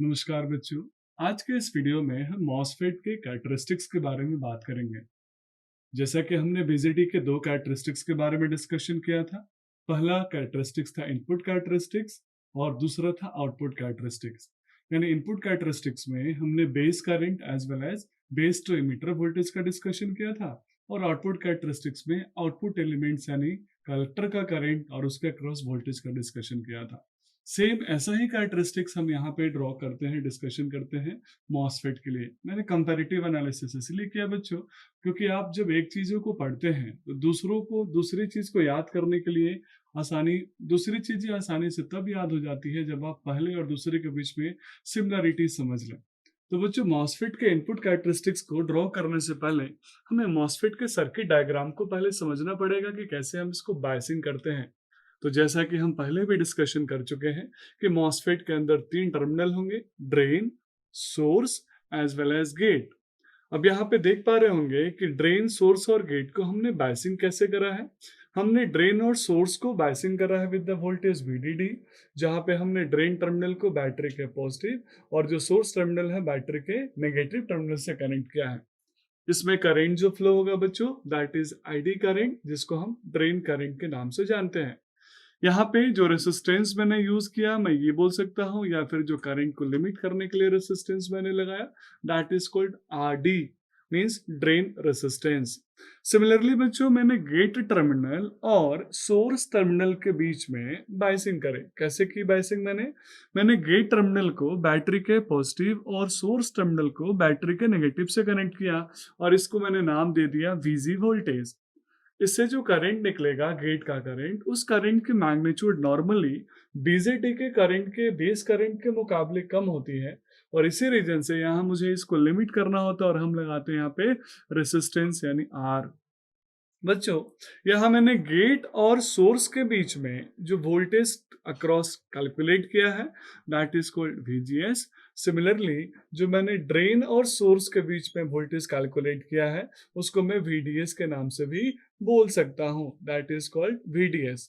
नमस्कार बच्चों। आज के इस वीडियो में हम मॉसफेट के कैरेक्टरिस्टिक्स के बारे में बात करेंगे। जैसा कि हमने बीजेटी के दो कैरेक्टरिस्टिक्स के बारे में डिस्कशन किया था। पहला कैरेक्टरिस्टिक्स था इनपुट कैरेक्टरिस्टिक्स और दूसरा था आउटपुट कैरेक्टरिस्टिक्स। यानी इनपुट कैरेक्टरिस्टिक्स में हमने base current as well as base to emitter voltage का डिस्कशन किया था और आउटपुट कैरेक्टरिस्टिक्स में आउटपुट एलिमेंट्स यानी कलेक्टर का करंट और उसके क्रॉस वोल्टेज का डिस्कशन किया था। सेम ऐसा ही कैरेक्टरिस्टिक्स हम यहाँ पे ड्रॉ करते हैं, डिस्कशन करते हैं मॉसफेट के लिए। मैंने कंपैरेटिव एनालिसिस इसलिए किया बच्चों, क्योंकि आप जब एक चीजों को पढ़ते हैं तो दूसरों को दूसरी चीज को याद करने के लिए आसानी, दूसरी चीजें आसानी से तब याद हो जाती है जब आप पहले और दूसरे के बीच में सिमिलरिटी समझ लें। तो बच्चों, मॉसफेट के इनपुट कैरेक्टरिस्टिक्स को ड्रॉ करने से पहले हमें मॉसफेट के सर्किट डायग्राम को पहले समझना पड़ेगा कि कैसे हम इसको बायसिंग करते हैं। तो जैसा कि हम पहले भी डिस्कशन कर चुके हैं कि मॉसफेट के अंदर तीन टर्मिनल होंगे, drain, source as well as gate. अब यहाँ पे देख पा रहे होंगे कि ड्रेन, सोर्स और गेट को हमने बायसिंग कैसे करा है। हमने ड्रेन और सोर्स को बायसिंग करा है विद द वोल्टेज VDD, जहाँ पे हमने ड्रेन टर्मिनल को बैटरी के पॉजिटिव और जो सोर्स टर्मिनल है बैटरी के नेगेटिव टर्मिनल से कनेक्ट किया है। इसमें करंट जो फ्लो होगा बच्चों, दैट इज ID करंट, जिसको हम ड्रेन करंट के नाम से जानते हैं। यहाँ पे जो रेसिस्टेंस मैंने यूज किया, मैं ये बोल सकता हूँ, या फिर जो करंट को लिमिट करने के लिए रेसिस्टेंस मैंने लगाया, that is called RD, means drain resistance. Similarly बच्चों, मैंने गेट टर्मिनल और सोर्स टर्मिनल के बीच में बायसिंग करे। कैसे की बायसिंग? मैंने गेट टर्मिनल को बैटरी के पॉजिटिव और सोर्स टर्मिनल को बैटरी के नेगेटिव से कनेक्ट किया और इसको मैंने नाम दे दिया VG वोल्टेज। इससे जो करंट निकलेगा, गेट का करंट, उस करंट की मैग्नीट्यूड नॉर्मली बीजेटी के करंट के बेस करंट के मुकाबले कम होती है और इसी रीजन से यहाँ मुझे इसको लिमिट करना होता है और हम लगाते हैं यहाँ पे रेसिस्टेंस यानी R। बच्चों, यहाँ मैंने गेट और सोर्स के बीच में जो वोल्टेज अक्रॉस कैलकुलेट किया है, that is called VGS। Similarly जो मैंने ड्रेन और सोर्स के बीच में वोल्टेज कैलकुलेट किया है, उसको मैं VDS के नाम से भी बोल सकता हूँ, दैट इज कॉल्ड VDS।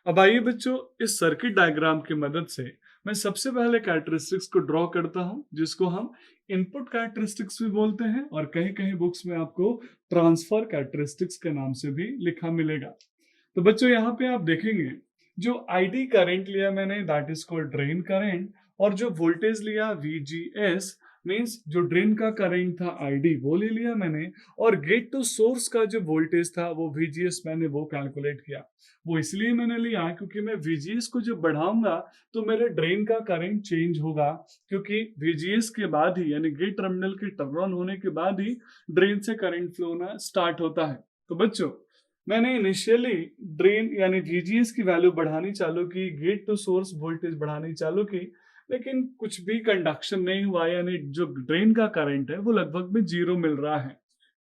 अब आइए बच्चों, इस सर्किट डायग्राम की मदद से मैं सबसे पहले कैरेक्टरिस्टिक्स को ड्रॉ करता हूं, जिसको हम इनपुट कैरेक्टरिस्टिक्स भी बोलते हैं और कहीं कहीं बुक्स में आपको ट्रांसफर कैरेक्टरिस्टिक्स के नाम से भी लिखा मिलेगा। तो बच्चों, यहाँ पे आप देखेंगे जो ID करंट लिया मैंने, that is called drain current, और जो वोल्टेज लिया VGS, मींस जो ड्रेन का करंट था ID वो ले लिया मैंने, और गेट टू सोर्स का जो वोल्टेज था वो VGS मैंने वो कैलकुलेट किया। वो इसलिए मैंने लिया क्योंकि मैं VGS को जब बढ़ाऊंगा तो मेरे ड्रेन का करंट चेंज होगा, क्योंकि VGS के बाद ही यानी गेट टर्मिनल के टर्न ऑन होने के बाद ही ड्रेन से करंट फ्लो होना स्टार्ट होता है। तो बच्चों, मैंने इनिशियली ड्रेन यानी VGS की वैल्यू बढ़ानी चालू की, गेट टू सोर्स वोल्टेज बढ़ानी चालू की, लेकिन कुछ भी कंडक्शन नहीं हुआ, यानी जो ड्रेन का करंट है वो लगभग में जीरो मिल रहा है।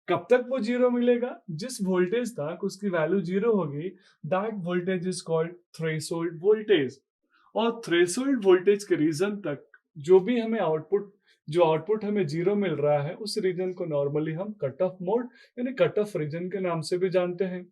कब तक वो जीरो मिलेगा? जिस वोल्टेज तक उसकी वैल्यू जीरो होगी, that voltage is called threshold voltage. और थ्रेशोल्ड वोल्टेज के रीजन तक जो भी हमें आउटपुट हमें जीरो मिल रहा है, उस रीजन को नॉर्मली हम कट ऑफ मोड यानी कट ऑफ रीजन के नाम से भी जानते हैं।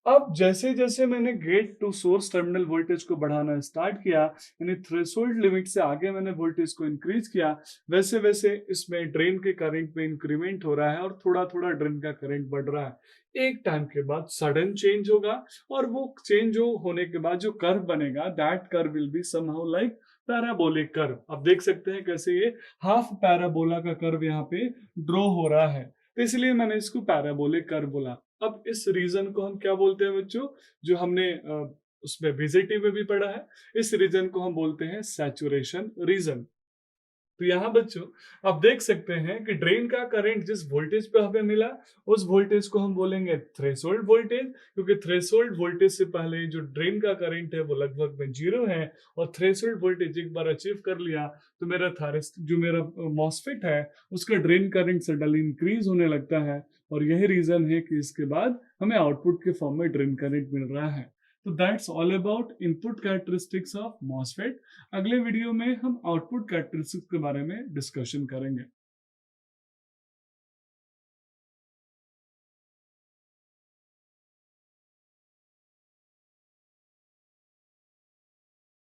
अब जैसे जैसे मैंने gate to source terminal voltage को बढ़ाना स्टार्ट किया, यानी थ्रेशोल्ड लिमिट से आगे मैंने वोल्टेज को इंक्रीज किया, वैसे वैसे इसमें ड्रेन के करंट में इंक्रीमेंट हो रहा है और थोड़ा थोड़ा ड्रेन का करंट बढ़ रहा है। एक टाइम के बाद सडन चेंज होगा और वो चेंज होने के बाद जो कर्व बनेगा, that curve will be somehow like parabolic curve. आप देख सकते हैं कैसे ये हाफ पैराबोला का कर्व यहाँ पे ड्रॉ हो रहा है, तो इसलिए मैंने इसको पैराबोलिक कर्व बोला। अब इस रीजन को हम क्या बोलते हैं बच्चों? जो हमने उसमें बीजेटी में भी पढ़ा है, इस रीजन को हम बोलते हैं सैचुरेशन रीजन। तो यहाँ बच्चों आप देख सकते हैं कि ड्रेन का करंट जिस वोल्टेज पे हमें मिला, उस वोल्टेज को हम बोलेंगे थ्रेशोल्ड वोल्टेज, क्योंकि थ्रेशोल्ड वोल्टेज से पहले जो ड्रेन का करंट है वो लगभग में जीरो है, और थ्रेशोल्ड वोल्टेज एक बार अचीव कर लिया तो मेरा मॉसफेट है उसका ड्रेन करंट सडनली इंक्रीज होने लगता है, और यही रीजन है कि इसके बाद हमें आउटपुट के फॉर्म में ड्रेन करंट मिल रहा है। तो that's all about input characteristics of MOSFET. अगले वीडियो में हम आउटपुट कैरेक्टरिस्टिक्स के बारे में डिस्कशन करेंगे।